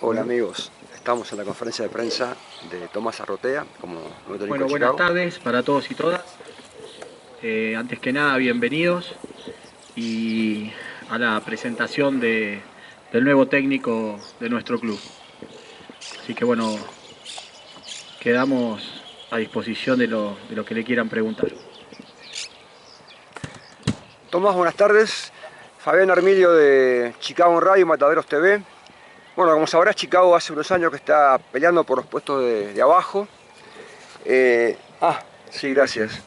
Hola amigos, estamos en la conferencia de prensa de Tomás Arrotea, como nuevo técnico Bueno, de buenas Chicago. tardes para todos y todas. Antes que nada, bienvenidos y a la presentación del nuevo técnico de nuestro club. Así que bueno, quedamos a disposición de lo que le quieran preguntar. Tomás, buenas tardes. Fabián Armilio de Chicago en Radio, Mataderos TV. Bueno, como sabrás, Chicago hace unos años que está peleando por los puestos de abajo. Sí, gracias.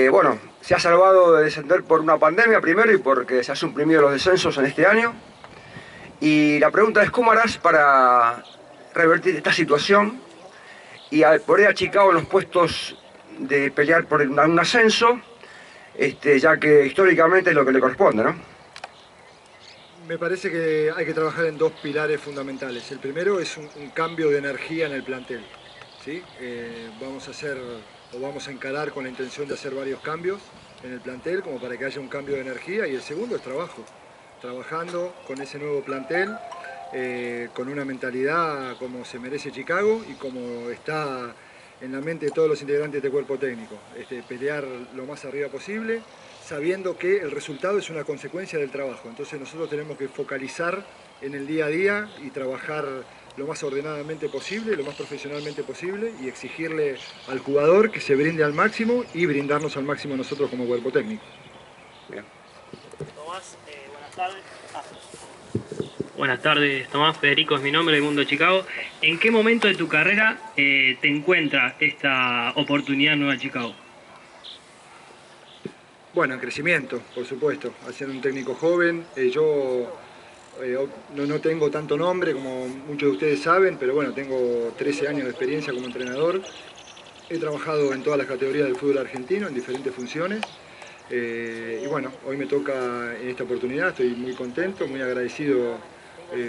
Bueno, se ha salvado de descender por una pandemia primero y porque se han suprimido los descensos en este año. Y la pregunta es, ¿cómo harás para revertir esta situación y poner a Chicago en los puestos de pelear por un ascenso, ya que históricamente es lo que le corresponde, ¿no? Me parece que hay que trabajar en dos pilares fundamentales. El primero es un cambio de energía en el plantel, ¿sí? Vamos a encarar con la intención de hacer varios cambios en el plantel como para que haya un cambio de energía, y el segundo es trabajo. Trabajando con ese nuevo plantel, con una mentalidad como se merece Chicago y como está en la mente de todos los integrantes de cuerpo técnico. Pelear lo más arriba posible, sabiendo que el resultado es una consecuencia del trabajo. Entonces nosotros tenemos que focalizar en el día a día y trabajar lo más ordenadamente posible, lo más profesionalmente posible, y exigirle al jugador que se brinde al máximo y brindarnos al máximo nosotros como cuerpo técnico. Bien. Tomás, buenas tardes. Buenas tardes, Tomás. Federico es mi nombre, del Mundo de Chicago. ¿En qué momento de tu carrera te encuentra esta oportunidad nueva en Chicago? Bueno, en crecimiento, por supuesto. Al ser un técnico joven, yo no tengo tanto nombre como muchos de ustedes saben, pero bueno, tengo 13 años de experiencia como entrenador. He trabajado en todas las categorías del fútbol argentino, en diferentes funciones. Y bueno, hoy me toca en esta oportunidad, estoy muy contento, muy agradecido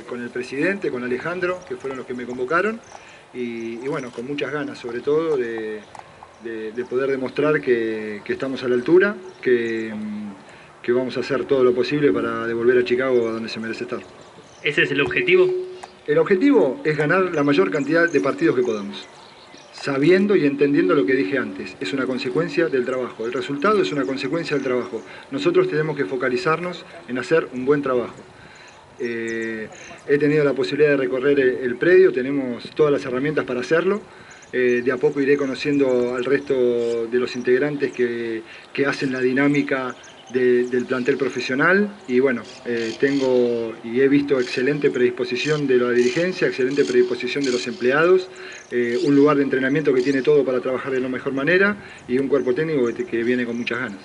con el presidente, con Alejandro, que fueron los que me convocaron. Y bueno, con muchas ganas, sobre todo, de poder demostrar que estamos a la altura, que vamos a hacer todo lo posible para devolver a Chicago a donde se merece estar. ¿Ese es el objetivo? El objetivo es ganar la mayor cantidad de partidos que podamos, sabiendo y entendiendo lo que dije antes. Es una consecuencia del trabajo, el resultado es una consecuencia del trabajo. Nosotros tenemos que focalizarnos en hacer un buen trabajo. He tenido la posibilidad de recorrer el predio, tenemos todas las herramientas para hacerlo. De a poco iré conociendo al resto de los integrantes que hacen la dinámica del plantel profesional, y bueno, he visto excelente predisposición de la dirigencia, excelente predisposición de los empleados, un lugar de entrenamiento que tiene todo para trabajar de la mejor manera y un cuerpo técnico que viene con muchas ganas.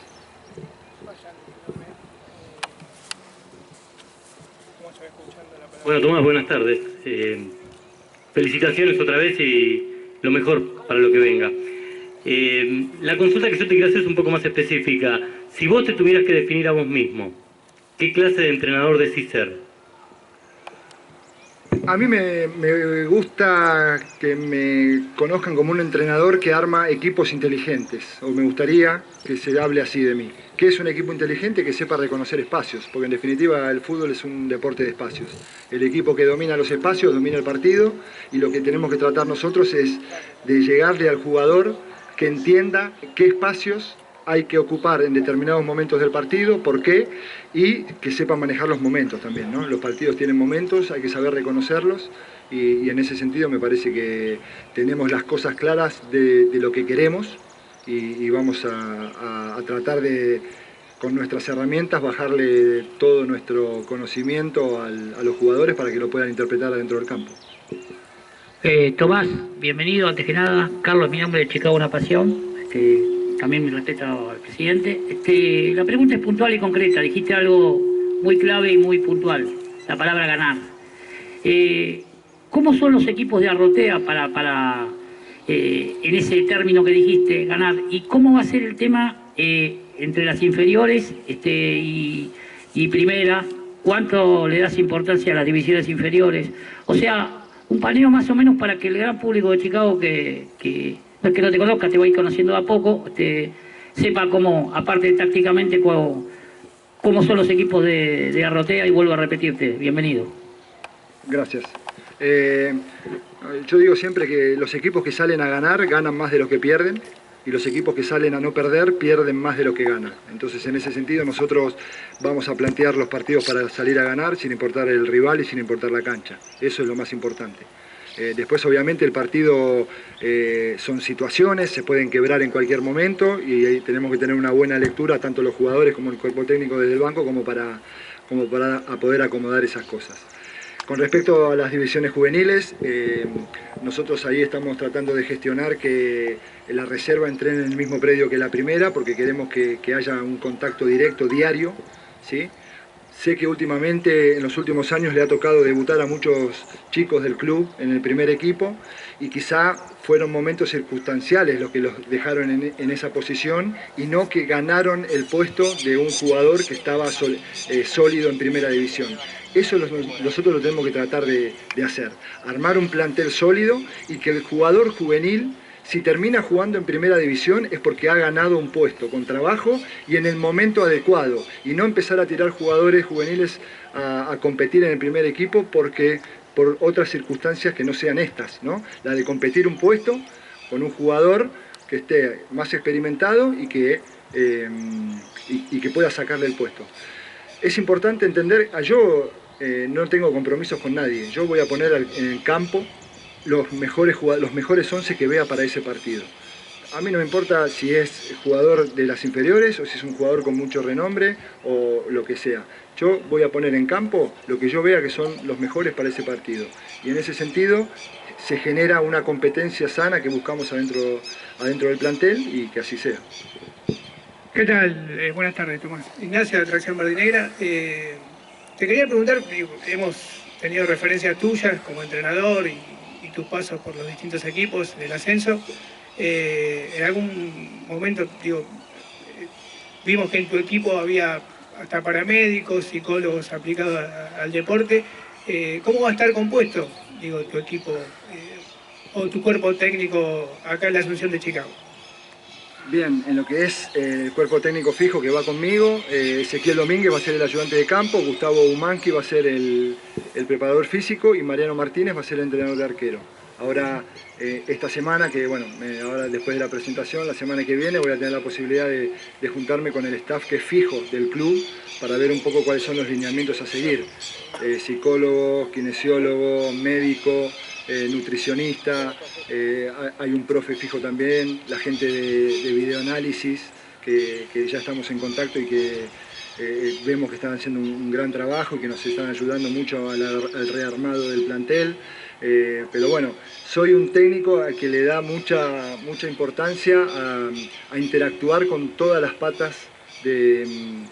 Bueno, Tomás, buenas tardes. Felicitaciones otra vez y lo mejor para lo que venga. La consulta que yo te quiero hacer es un poco más específica. Si vos te tuvieras que definir a vos mismo, ¿qué clase de entrenador decís ser? A mí me gusta que me conozcan como un entrenador que arma equipos inteligentes, o me gustaría que se hable así de mí. ¿Qué es un equipo inteligente? Que sepa reconocer espacios, porque en definitiva el fútbol es un deporte de espacios. El equipo que domina los espacios domina el partido, y lo que tenemos que tratar nosotros es de llegarle al jugador que entienda qué espacios hay que ocupar en determinados momentos del partido, por qué, y que sepan manejar los momentos también, ¿no? Los partidos tienen momentos, hay que saber reconocerlos, y en ese sentido me parece que tenemos las cosas claras de lo que queremos, y vamos a tratar de, con nuestras herramientas, bajarle todo nuestro conocimiento a los jugadores para que lo puedan interpretar adentro del campo. Tomás, bienvenido. Antes que nada, Carlos, mi nombre es Chicago Una Pasión. También mi respeto al presidente. La pregunta es puntual y concreta. Dijiste algo muy clave y muy puntual, la palabra ganar. ¿Cómo son los equipos de Arrotea para en ese término que dijiste, ganar? ¿Y cómo va a ser el tema entre las inferiores y primera? ¿Cuánto le das importancia a las divisiones inferiores? O sea, un paneo más o menos para que el gran público de Chicago que no te conozca, te va a ir conociendo de a poco, sepa cómo, aparte tácticamente, cómo son los equipos de Arrotea, y vuelvo a repetirte, bienvenido. Gracias. Yo digo siempre que los equipos que salen a ganar ganan más de lo que pierden y los equipos que salen a no perder pierden más de lo que ganan. Entonces, en ese sentido, nosotros vamos a plantear los partidos para salir a ganar sin importar el rival y sin importar la cancha. Eso es lo más importante. Después, obviamente, el partido son situaciones, se pueden quebrar en cualquier momento y ahí tenemos que tener una buena lectura, tanto los jugadores como el cuerpo técnico desde el banco, como para poder acomodar esas cosas. Con respecto a las divisiones juveniles, nosotros ahí estamos tratando de gestionar que la reserva entrene en el mismo predio que la primera, porque queremos que haya un contacto directo diario, ¿sí? Sé que últimamente, en los últimos años, le ha tocado debutar a muchos chicos del club en el primer equipo y quizá fueron momentos circunstanciales los que los dejaron en esa posición y no que ganaron el puesto de un jugador que estaba sólido en primera división. Eso nosotros lo tenemos que tratar de hacer, armar un plantel sólido y que el jugador juvenil, si termina jugando en primera división, es porque ha ganado un puesto con trabajo y en el momento adecuado, y no empezar a tirar jugadores juveniles a competir en el primer equipo porque por otras circunstancias que no sean estas, ¿no? La de competir un puesto con un jugador que esté más experimentado y que pueda sacarle el puesto. Es importante entender, yo no tengo compromisos con nadie, yo voy a poner en el campo los mejores 11 que vea para ese partido. A mí no me importa si es jugador de las inferiores o si es un jugador con mucho renombre o lo que sea. Yo voy a poner en campo lo que yo vea que son los mejores para ese partido. Y en ese sentido se genera una competencia sana que buscamos adentro del plantel y que así sea. ¿Qué tal? Buenas tardes, Tomás. Ignacio de Atracción Mardinegra. Te quería preguntar, hemos tenido referencias tuyas como entrenador y tus pasos por los distintos equipos del ascenso. En algún momento, vimos que en tu equipo había hasta paramédicos, psicólogos aplicados al deporte. ¿Cómo va a estar compuesto, tu equipo o tu cuerpo técnico acá en la Asunción de Chicago? Bien, en lo que es el cuerpo técnico fijo que va conmigo, Ezequiel Domínguez va a ser el ayudante de campo, Gustavo Umanqui va a ser el preparador físico y Mariano Martínez va a ser el entrenador de arquero. Ahora, esta semana, ahora después de la presentación, la semana que viene voy a tener la posibilidad de juntarme con el staff que es fijo del club para ver un poco cuáles son los lineamientos a seguir. Psicólogos, kinesiólogos, médicos, nutricionista, hay un profe fijo también, la gente de videoanálisis que ya estamos en contacto y que vemos que están haciendo un gran trabajo y que nos están ayudando mucho al rearmado del plantel. Pero bueno, soy un técnico al que le da mucha importancia a interactuar con todas las patas del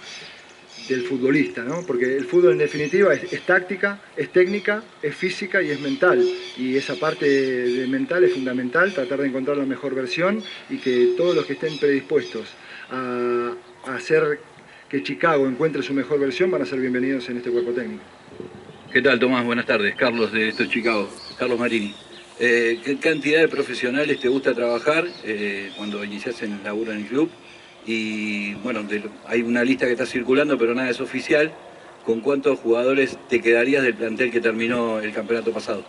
futbolista, ¿no? Porque el fútbol en definitiva es táctica, es técnica, es física y es mental. Y esa parte de mental es fundamental, tratar de encontrar la mejor versión y que todos los que estén predispuestos a hacer que Chicago encuentre su mejor versión van a ser bienvenidos en este cuerpo técnico. ¿Qué tal, Tomás? Buenas tardes. Carlos de esto Chicago, Carlos Marini. ¿Qué cantidad de profesionales te gusta trabajar cuando iniciás en el laburo en el club? Y bueno, hay una lista que está circulando, pero nada es oficial. ¿Con cuántos jugadores te quedarías del plantel que terminó el campeonato pasado?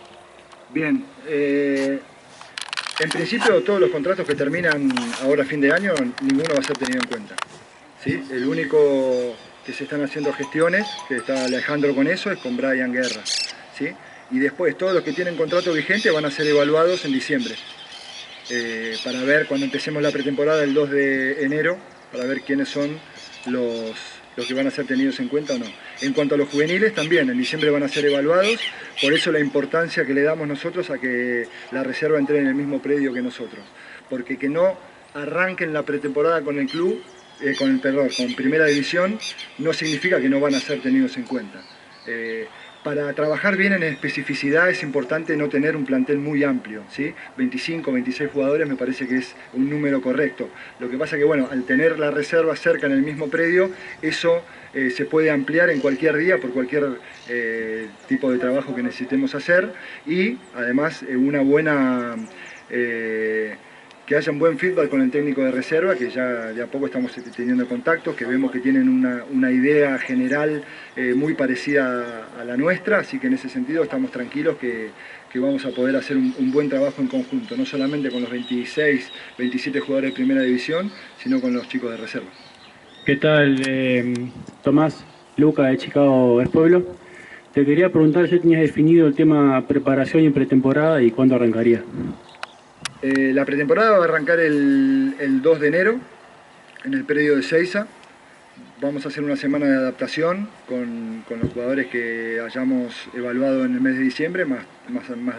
Bien, en principio todos los contratos que terminan ahora a fin de año, ninguno va a ser tenido en cuenta, ¿sí? El único que se están haciendo gestiones, que está Alejandro con eso, es con Brian Guerra, ¿sí? Y después todos los que tienen contrato vigente van a ser evaluados en diciembre. Para ver cuando empecemos la pretemporada el 2 de enero, para ver quiénes son los que van a ser tenidos en cuenta o no. En cuanto a los juveniles, también en diciembre van a ser evaluados, por eso la importancia que le damos nosotros a que la reserva entre en el mismo predio que nosotros. Porque que no arranquen la pretemporada con el club, con primera división, no significa que no van a ser tenidos en cuenta. Para trabajar bien en especificidad es importante no tener un plantel muy amplio, ¿sí? 25, 26 jugadores me parece que es un número correcto. Lo que pasa que, bueno, al tener la reserva cerca en el mismo predio, eso se puede ampliar en cualquier día por cualquier tipo de trabajo que necesitemos hacer y, además, una buena que haya un buen feedback con el técnico de reserva, que ya de a poco estamos teniendo contactos, que vemos que tienen una idea general muy parecida a la nuestra, así que en ese sentido estamos tranquilos que vamos a poder hacer un buen trabajo en conjunto, no solamente con los 26, 27 jugadores de primera división, sino con los chicos de reserva. ¿Qué tal, Tomás? Luca de Chicago es Pueblo. Te quería preguntar si tenías definido el tema preparación y pretemporada y cuándo arrancaría. La pretemporada va a arrancar el 2 de enero en el predio de Seiza. Vamos a hacer una semana de adaptación con los jugadores que hayamos evaluado en el mes de diciembre, más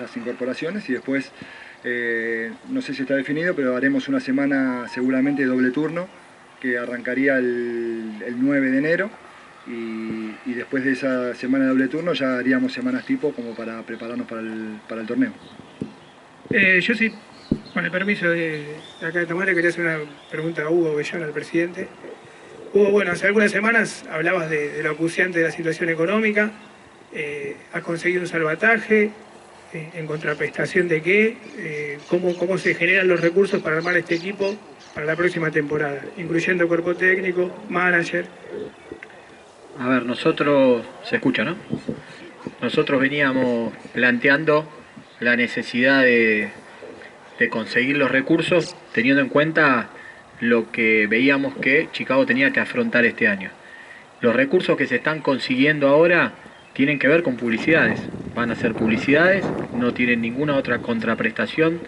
las incorporaciones, y después, no sé si está definido, pero haremos una semana seguramente de doble turno, que arrancaría el 9 de enero, y después de esa semana de doble turno ya haríamos semanas tipo como para prepararnos para el torneo. Yo sí, con el permiso de acá de Tomás, le quería hacer una pregunta a Hugo Bellón, al presidente. Hugo, bueno, hace algunas semanas hablabas de lo acuciante de la situación económica, has conseguido un salvataje, en contraprestación de qué, cómo se generan los recursos para armar este equipo para la próxima temporada, incluyendo cuerpo técnico, manager. A ver, nosotros, se escucha, ¿no? Nosotros veníamos planteando la necesidad de conseguir los recursos teniendo en cuenta lo que veíamos que Chicago tenía que afrontar este año. Los recursos que se están consiguiendo ahora tienen que ver con publicidades. Van a ser publicidades, no tienen ninguna otra contraprestación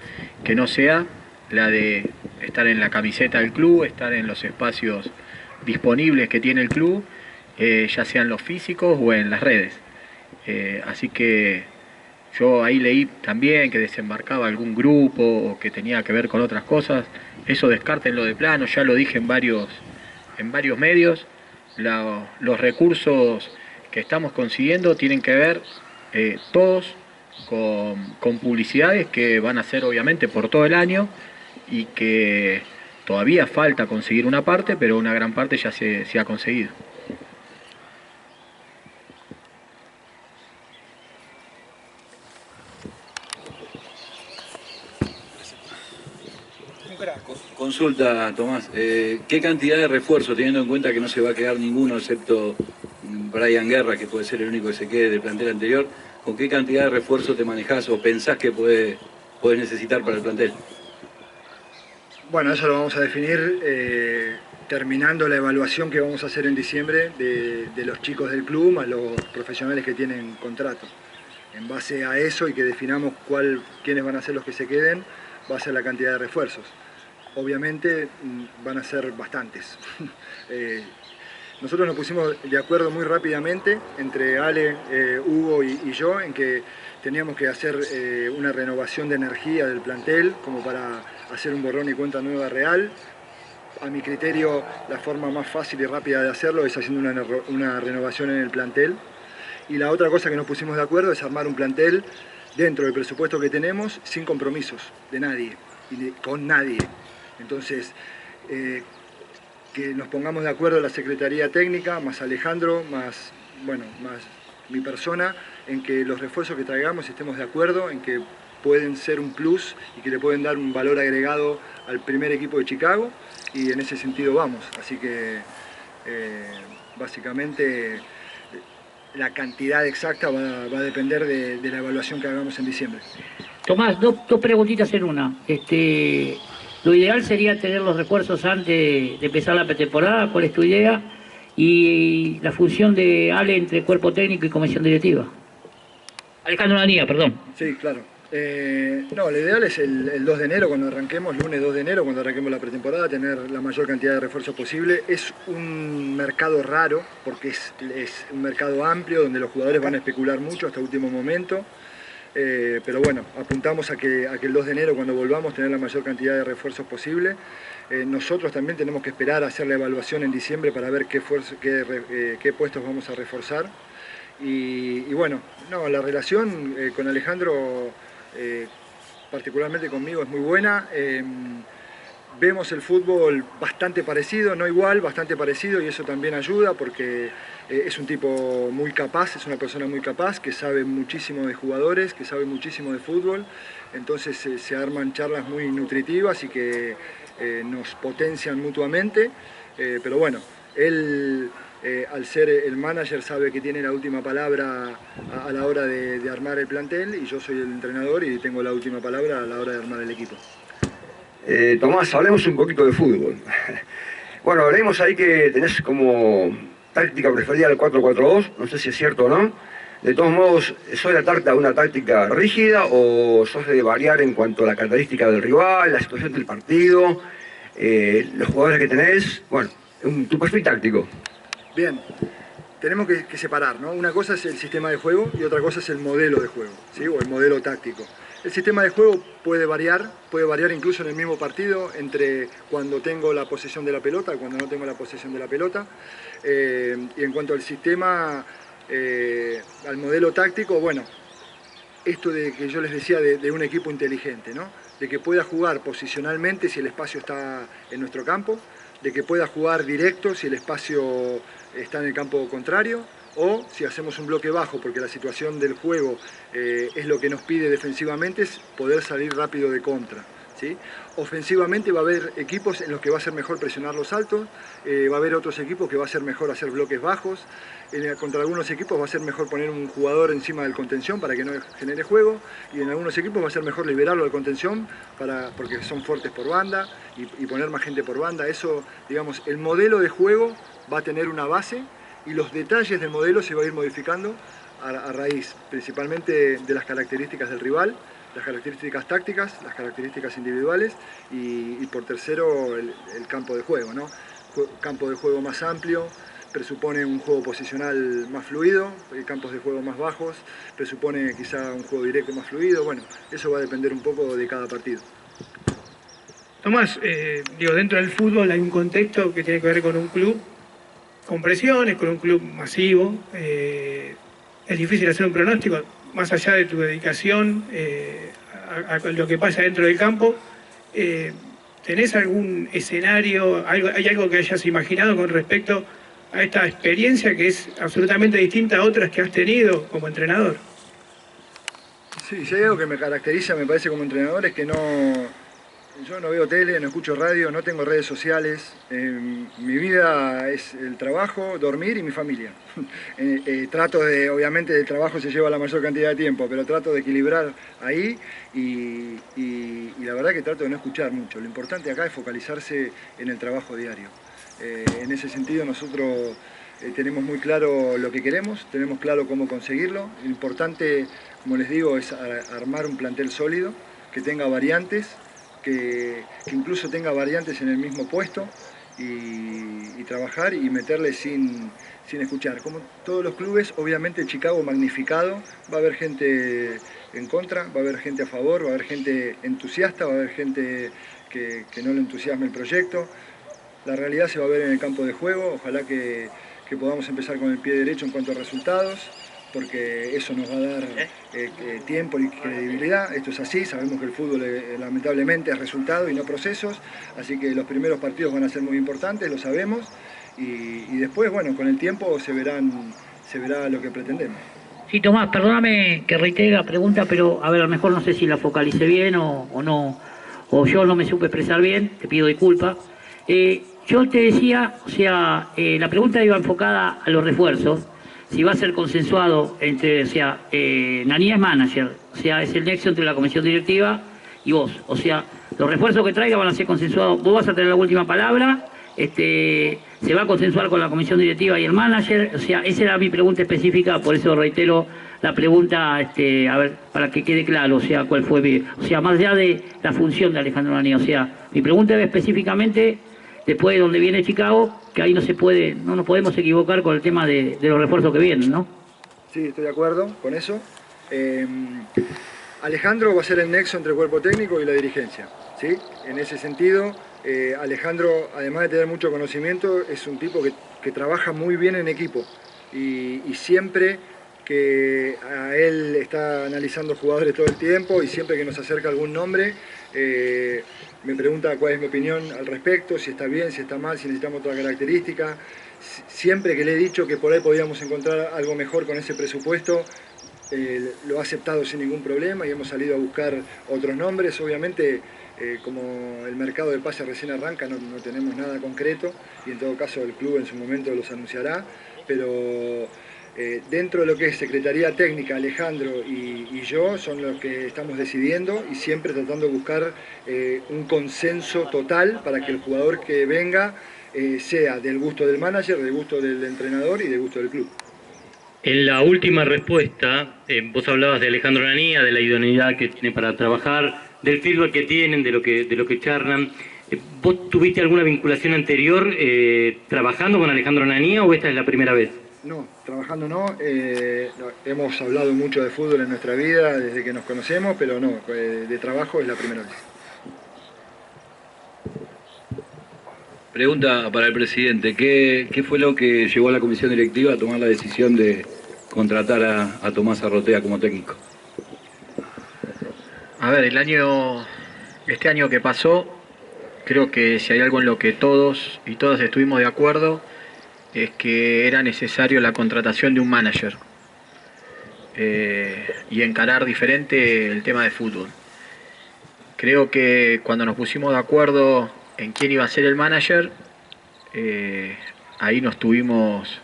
que no sea la de estar en la camiseta del club, estar en los espacios disponibles que tiene el club, ya sean los físicos o en las redes. Así que yo ahí leí también que desembarcaba algún grupo o que tenía que ver con otras cosas. Eso descártenlo de plano, ya lo dije en varios medios. Los recursos que estamos consiguiendo tienen que ver todos con publicidades que van a ser obviamente por todo el año y que todavía falta conseguir una parte, pero una gran parte ya se ha conseguido. Consulta, Tomás, ¿qué cantidad de refuerzo, teniendo en cuenta que no se va a quedar ninguno excepto Brian Guerra, que puede ser el único que se quede del plantel anterior, con qué cantidad de refuerzo te manejás o pensás que podés necesitar para el plantel? Bueno, eso lo vamos a definir terminando la evaluación que vamos a hacer en diciembre de los chicos del club a los profesionales que tienen contrato. En base a eso y que definamos quiénes van a ser los que se queden, va a ser la cantidad de refuerzos. Obviamente van a ser bastantes. Nosotros nos pusimos de acuerdo muy rápidamente entre Ale, Hugo y yo en que teníamos que hacer una renovación de energía del plantel como para hacer un borrón y cuenta nueva real. A mi criterio, la forma más fácil y rápida de hacerlo es haciendo una renovación en el plantel. Y la otra cosa que nos pusimos de acuerdo es armar un plantel dentro del presupuesto que tenemos sin compromisos de nadie y con nadie. Entonces, que nos pongamos de acuerdo la Secretaría Técnica, más Alejandro, más mi persona, en que los refuerzos que traigamos estemos de acuerdo, en que pueden ser un plus y que le pueden dar un valor agregado al primer equipo de Chicago, y en ese sentido vamos. Así que, básicamente, la cantidad exacta va a depender de la evaluación que hagamos en diciembre. Tomás, dos preguntitas en una. Lo ideal sería tener los refuerzos antes de empezar la pretemporada. ¿Cuál es tu idea? Y la función de Ale entre cuerpo técnico y comisión directiva. Alejandro Nanía, perdón. Sí, claro. No, lo ideal es el 2 de enero, cuando arranquemos, lunes 2 de enero, cuando arranquemos la pretemporada, tener la mayor cantidad de refuerzos posible. Es un mercado raro, porque es un mercado amplio, donde los jugadores van a especular mucho hasta último momento. Pero bueno, apuntamos a que el 2 de enero, cuando volvamos, tener la mayor cantidad de refuerzos posible. Nosotros también tenemos que esperar a hacer la evaluación en diciembre para ver qué puestos vamos a reforzar. Y bueno, no, la relación con Alejandro, particularmente conmigo, es muy buena. vemos el fútbol bastante parecido, no igual, bastante parecido, y eso también ayuda porque es un tipo muy capaz, es una persona muy capaz, que sabe muchísimo de jugadores, que sabe muchísimo de fútbol, entonces se arman charlas muy nutritivas y que nos potencian mutuamente, pero bueno, él al ser el manager sabe que tiene la última palabra a la hora de armar el plantel, y yo soy el entrenador y tengo la última palabra a la hora de armar el equipo. Tomás, hablemos un poquito de fútbol. Bueno, leímos ahí que tenés como táctica preferida el 4-4-2, no sé si es cierto o no. De todos modos, ¿sos de una táctica rígida o sos de variar en cuanto a la característica del rival, la situación del partido, los jugadores que tenés? Bueno, tu perfil táctico. Bien, tenemos que separar, ¿no? Una cosa es el sistema de juego y otra cosa es el modelo de juego, ¿sí? O el modelo táctico. El sistema de juego puede variar incluso en el mismo partido, entre cuando tengo la posesión de la pelota y cuando no tengo la posesión de la pelota. Y en cuanto al sistema, al modelo táctico, bueno, esto de que yo les decía de un equipo inteligente, ¿no? De que pueda jugar posicionalmente si el espacio está en nuestro campo, de que pueda jugar directo si el espacio está en el campo contrario, o si hacemos un bloque bajo, porque la situación del juego es lo que nos pide defensivamente, es poder salir rápido de contra, ¿sí? Ofensivamente va a haber equipos en los que va a ser mejor presionar los altos, va a haber otros equipos que va a ser mejor hacer bloques bajos, contra algunos equipos va a ser mejor poner un jugador encima del contención para que no genere juego, y en algunos equipos va a ser mejor liberarlo del contención porque son fuertes por banda y poner más gente por banda. Eso, digamos, el modelo de juego va a tener una base, y los detalles del modelo se va a ir modificando a raíz principalmente de las características del rival, las características tácticas, las características individuales y por tercero el campo de juego, ¿no? Campo de juego más amplio presupone un juego posicional más fluido, campos de juego más bajos presupone quizá un juego directo más fluido. Bueno, eso va a depender un poco de cada partido. Tomás, dentro del fútbol hay un contexto que tiene que ver con un club con presiones, con un club masivo. Es difícil hacer un pronóstico, más allá de tu dedicación a lo que pasa dentro del campo. ¿Tenés algún escenario, hay algo que hayas imaginado con respecto a esta experiencia que es absolutamente distinta a otras que has tenido como entrenador? Sí, si hay algo que me caracteriza, me parece, como entrenador, es que yo no veo tele, no escucho radio, no tengo redes sociales. Mi vida es el trabajo, dormir y mi familia. Trato de, obviamente el trabajo se lleva la mayor cantidad de tiempo, pero trato de equilibrar ahí y la verdad que trato de no escuchar mucho. Lo importante acá es focalizarse en el trabajo diario. En ese sentido nosotros tenemos muy claro lo que queremos, tenemos claro cómo conseguirlo. Lo importante, como les digo, es armar un plantel sólido, que tenga variantes, que incluso tenga variantes en el mismo puesto y trabajar y meterle sin escuchar. Como todos los clubes, obviamente Chicago magnificado, va a haber gente en contra, va a haber gente a favor, va a haber gente entusiasta, va a haber gente que no le entusiasme el proyecto. La realidad se va a ver en el campo de juego, ojalá que podamos empezar con el pie derecho en cuanto a resultados, porque eso nos va a dar tiempo y credibilidad. Esto es así, sabemos que el fútbol lamentablemente es resultado y no procesos, así que los primeros partidos van a ser muy importantes, lo sabemos, y después, bueno, con el tiempo se verá lo que pretendemos. Sí, Tomás, perdóname que reitere la pregunta, pero a ver, a lo mejor no sé si la focalicé bien o no, o yo no me supe expresar bien, te pido disculpas. Yo te decía, o sea, la pregunta iba enfocada a los refuerzos, si va a ser consensuado entre, o sea, Nani es manager, o sea, es el nexo entre la comisión directiva y vos, o sea, los refuerzos que traiga van a ser consensuados, vos vas a tener la última palabra, se va a consensuar con la comisión directiva y el manager, o sea, esa era mi pregunta específica, por eso reitero la pregunta, a ver, para que quede claro, o sea, cuál fue, o sea, más allá de la función de Alejandro Nani, o sea, mi pregunta era específicamente, después de donde viene Chicago, que ahí no se puede, no nos podemos equivocar con el tema de los refuerzos que vienen, ¿no? Sí, estoy de acuerdo con eso. Alejandro va a ser el nexo entre el cuerpo técnico y la dirigencia, ¿sí? En ese sentido, Alejandro, además de tener mucho conocimiento, es un tipo que trabaja muy bien en equipo y siempre que a él está analizando jugadores todo el tiempo y siempre que nos acerca algún nombre me pregunta cuál es mi opinión al respecto, si está bien, si está mal, si necesitamos otra característica. Siempre que le he dicho que por ahí podíamos encontrar algo mejor con ese presupuesto, lo ha aceptado sin ningún problema y hemos salido a buscar otros nombres. Obviamente, como el mercado de pase recién arranca, no tenemos nada concreto y en todo caso el club en su momento los anunciará, pero dentro de lo que es Secretaría Técnica, Alejandro y yo son los que estamos decidiendo y siempre tratando de buscar un consenso total para que el jugador que venga sea del gusto del manager, del gusto del entrenador y del gusto del club. En la última respuesta, vos hablabas de Alejandro Nanía, de la idoneidad que tiene para trabajar, del feedback que tienen, de lo que charlan. ¿Vos tuviste alguna vinculación anterior trabajando con Alejandro Nanía o esta es la primera vez? No, trabajando no. Hemos hablado mucho de fútbol en nuestra vida desde que nos conocemos, pero no, de trabajo es la primera vez. Pregunta para el presidente, ¿qué fue lo que llevó a la comisión directiva a tomar la decisión de contratar a Tomás Arrotea como técnico? A ver, este año que pasó, creo que si hay algo en lo que todos y todas estuvimos de acuerdo, es que era necesario la contratación de un manager y encarar diferente el tema de fútbol. Creo que cuando nos pusimos de acuerdo en quién iba a ser el manager, ahí tuvimos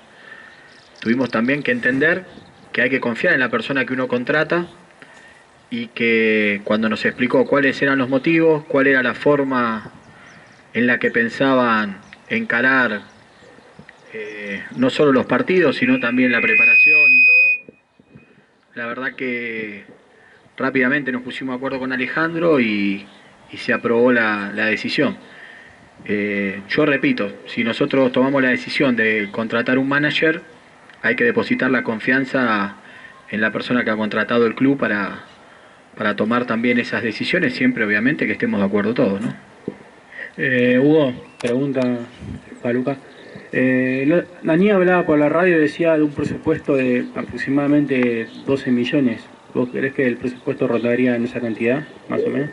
también que entender que hay que confiar en la persona que uno contrata y que cuando nos explicó cuáles eran los motivos, cuál era la forma en la que pensaban encarar no solo los partidos, sino también la preparación y todo, la verdad que rápidamente nos pusimos de acuerdo con Alejandro y se aprobó la decisión. Yo repito, si nosotros tomamos la decisión de contratar un manager, hay que depositar la confianza en la persona que ha contratado el club para tomar también esas decisiones, siempre obviamente que estemos de acuerdo todos, ¿no? Hugo, pregunta para Lucas. Nanía hablaba por la radio y decía de un presupuesto de aproximadamente 12 millones. ¿Vos creés que el presupuesto rotaría en esa cantidad, más o menos?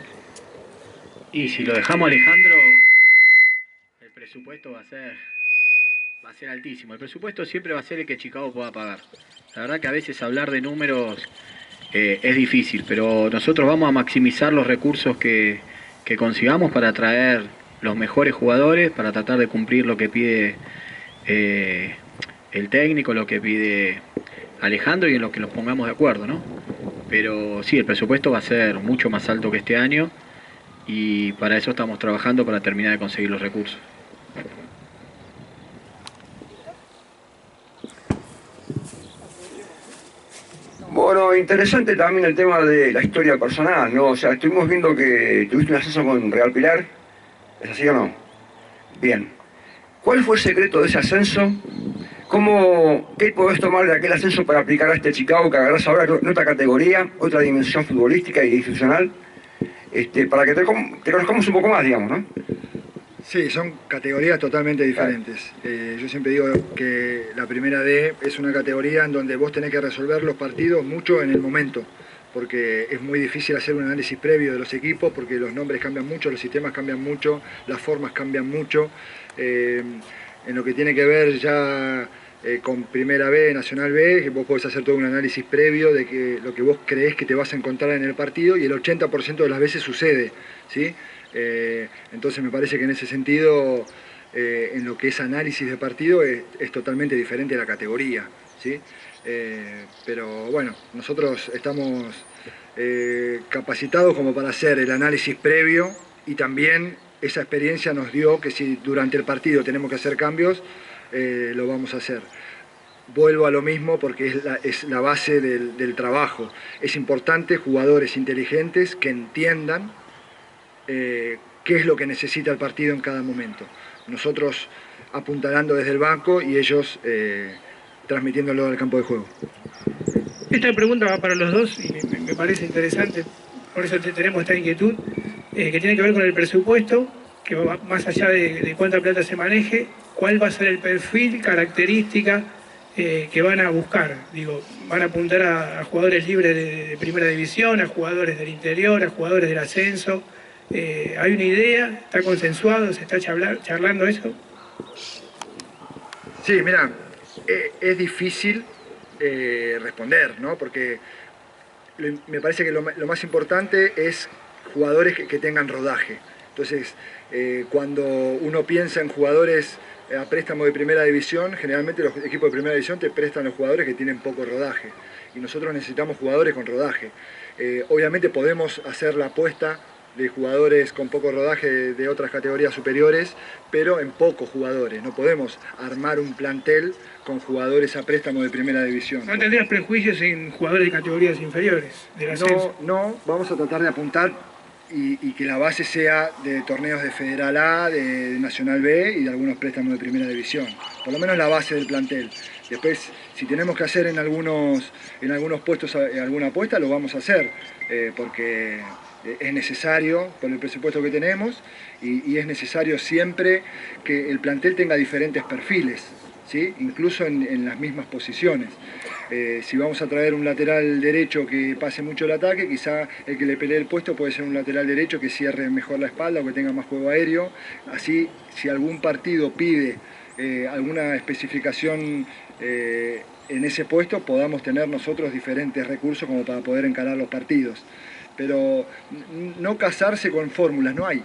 Y si lo dejamos a Alejandro, el presupuesto va a ser altísimo. El presupuesto siempre va a ser el que Chicago pueda pagar. La verdad que a veces hablar de números es difícil, pero nosotros vamos a maximizar los recursos que consigamos para traer los mejores jugadores, para tratar de cumplir lo que pide el técnico, lo que pide Alejandro y en lo que nos pongamos de acuerdo, ¿no? Pero sí, el presupuesto va a ser mucho más alto que este año y para eso estamos trabajando para terminar de conseguir los recursos. Bueno, interesante también el tema de la historia personal, ¿no? O sea, estuvimos viendo que tuviste un ascenso con Real Pilar, ¿es así o no? Bien. ¿Cuál fue el secreto de ese ascenso? ¿Qué podés tomar de aquel ascenso para aplicar a este Chicago que agarrás ahora en otra categoría, otra dimensión futbolística y institucional? Para que te conozcamos un poco más, digamos, ¿no? Sí, son categorías totalmente diferentes. Yo siempre digo que la primera D es una categoría en donde vos tenés que resolver los partidos mucho en el momento, porque es muy difícil hacer un análisis previo de los equipos, porque los nombres cambian mucho, los sistemas cambian mucho, las formas cambian mucho. En lo que tiene que ver ya con Primera B, Nacional B, vos podés hacer todo un análisis previo de lo que vos creés que te vas a encontrar en el partido y el 80% de las veces sucede, ¿sí? Entonces me parece que en ese sentido, en lo que es análisis de partido, es totalmente diferente la categoría, ¿sí? Pero bueno, nosotros estamos capacitados como para hacer el análisis previo y también esa experiencia nos dio que si durante el partido tenemos que hacer cambios, lo vamos a hacer. Vuelvo a lo mismo porque es la base del trabajo. Es importante jugadores inteligentes que entiendan qué es lo que necesita el partido en cada momento. Nosotros apuntalando desde el banco y ellos transmitiéndolo al campo de juego. Esta pregunta va para los dos y me parece interesante, por eso tenemos esta inquietud, que tiene que ver con el presupuesto, que va más allá de cuánta plata se maneje, cuál va a ser el perfil, característica que van a buscar? Digo, van a apuntar a jugadores libres de primera división, a jugadores del interior, a jugadores del ascenso. ¿Hay una idea? ¿Está consensuado? ¿Se está charlando eso? Sí, mira, es difícil responder, ¿no? Porque me parece que lo más importante es jugadores que tengan rodaje. Entonces, cuando uno piensa en jugadores a préstamo de primera división, generalmente los equipos de primera división te prestan los jugadores que tienen poco rodaje. Y nosotros necesitamos jugadores con rodaje. Obviamente podemos hacer la apuesta de jugadores con poco rodaje de otras categorías superiores, pero en pocos jugadores. No podemos armar un plantel con jugadores a préstamo de primera división. ¿No tendrías prejuicios en jugadores de categorías inferiores del ascenso? No, vamos a tratar de apuntar y que la base sea de torneos de Federal A, de Nacional B y de algunos préstamos de primera división. Por lo menos la base del plantel. Después, si tenemos que hacer en algunos puestos alguna apuesta, lo vamos a hacer, porque es necesario por el presupuesto que tenemos y es necesario siempre que el plantel tenga diferentes perfiles, ¿sí? Incluso en las mismas posiciones. Si vamos a traer un lateral derecho que pase mucho el ataque, quizá el que le pelee el puesto puede ser un lateral derecho que cierre mejor la espalda o que tenga más juego aéreo. Así, si algún partido pide alguna especificación en ese puesto, podamos tener nosotros diferentes recursos como para poder encarar los partidos. Pero no casarse con fórmulas, no hay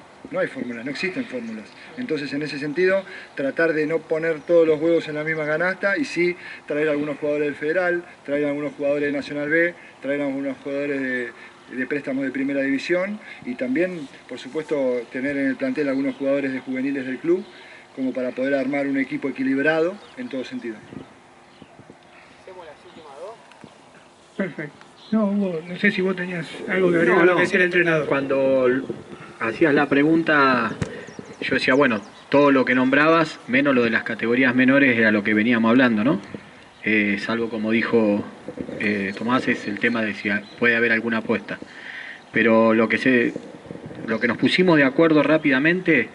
fórmulas, no existen fórmulas. Entonces, en ese sentido, tratar de no poner todos los huevos en la misma canasta y sí traer algunos jugadores del Federal, traer algunos jugadores de Nacional B, traer algunos jugadores de préstamos de primera división y también, por supuesto, tener en el plantel algunos jugadores de juveniles del club, como para poder armar un equipo equilibrado en todo sentido. ¿Hacemos las últimas dos? Perfecto. No, Hugo, no sé si vos tenías algo que agregar a lo que decía el entrenador. Cuando hacías la pregunta, yo decía, bueno, todo lo que nombrabas, menos lo de las categorías menores, era lo que veníamos hablando, ¿no? Salvo, como dijo Tomás, es el tema de si puede haber alguna apuesta. Pero lo que nos pusimos de acuerdo rápidamente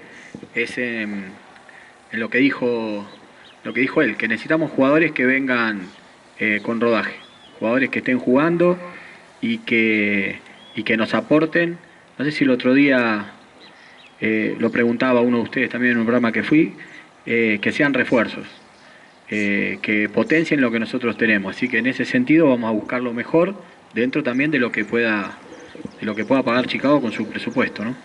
es en lo que dijo él, que necesitamos jugadores que vengan con rodaje. Jugadores que estén jugando y que nos aporten. No sé si el otro día lo preguntaba uno de ustedes también en un programa que fui, que sean refuerzos, que potencien lo que nosotros tenemos. Así que en ese sentido vamos a buscar lo mejor dentro también de lo que pueda pagar Chicago con su presupuesto, ¿no?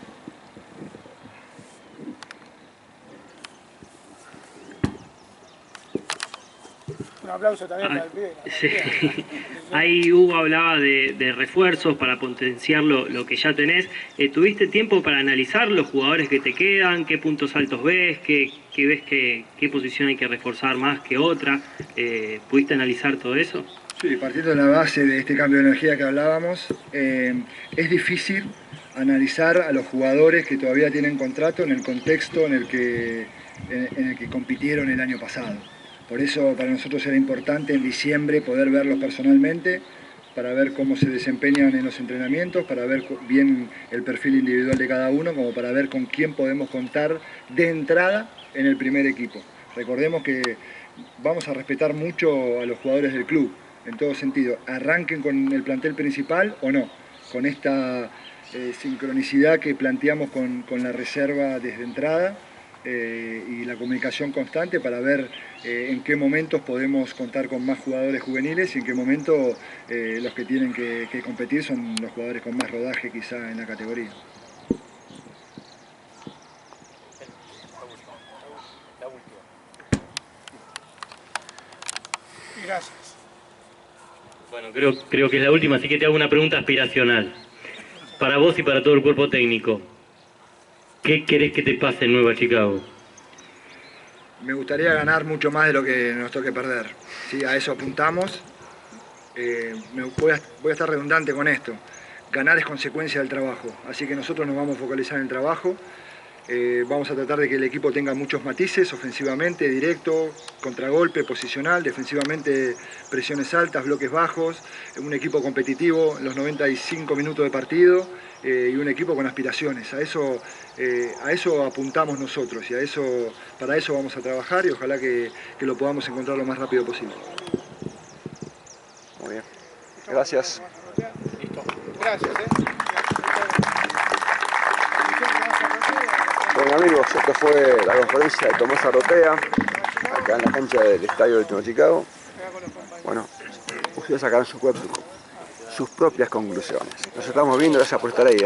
Un aplauso también para el pibe. Sí. Ahí Hugo hablaba de refuerzos para potenciar lo que ya tenés. ¿Tuviste tiempo para analizar los jugadores que te quedan? ¿Qué puntos altos ves? ¿Qué ves qué posición hay que reforzar más que otra? ¿Pudiste analizar todo eso? Sí, partiendo de la base de este cambio de energía que hablábamos, es difícil analizar a los jugadores que todavía tienen contrato en el contexto en el que compitieron el año pasado. Por eso para nosotros era importante en diciembre poder verlos personalmente, para ver cómo se desempeñan en los entrenamientos, para ver bien el perfil individual de cada uno, como para ver con quién podemos contar de entrada en el primer equipo. Recordemos que vamos a respetar mucho a los jugadores del club, en todo sentido, arranquen con el plantel principal o no, con esta sincronicidad que planteamos con la reserva desde entrada y la comunicación constante para ver en qué momentos podemos contar con más jugadores juveniles y en qué momento los que tienen que competir son los jugadores con más rodaje quizá en la categoría. Gracias. Bueno, creo que es la última, así que te hago una pregunta aspiracional. Para vos y para todo el cuerpo técnico, ¿qué querés que te pase en Nueva Chicago? Me gustaría ganar mucho más de lo que nos toque perder. ¿Sí? A eso apuntamos. Voy a estar redundante con esto. Ganar es consecuencia del trabajo. Así que nosotros nos vamos a focalizar en el trabajo. Vamos a tratar de que el equipo tenga muchos matices, ofensivamente, directo, contragolpe, posicional, defensivamente presiones altas, bloques bajos, un equipo competitivo en los 95 minutos de partido y un equipo con aspiraciones. A eso apuntamos nosotros y para eso vamos a trabajar y ojalá que lo podamos encontrar lo más rápido posible. Muy bien. Gracias. Listo. Gracias. Bueno amigos, esto fue la conferencia de Tomás Arrotea, acá en la cancha del estadio del Tecno Chicago. Bueno, ustedes sacarán sus propias conclusiones. Nos estamos viendo, gracias por estar ahí.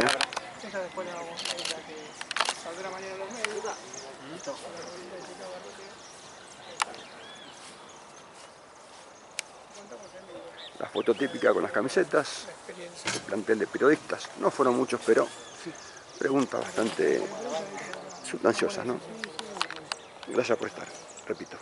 La foto típica con las camisetas, el plantel de periodistas, no fueron muchos, pero preguntas bastante sustanciosas, ¿no? Gracias por estar, repito.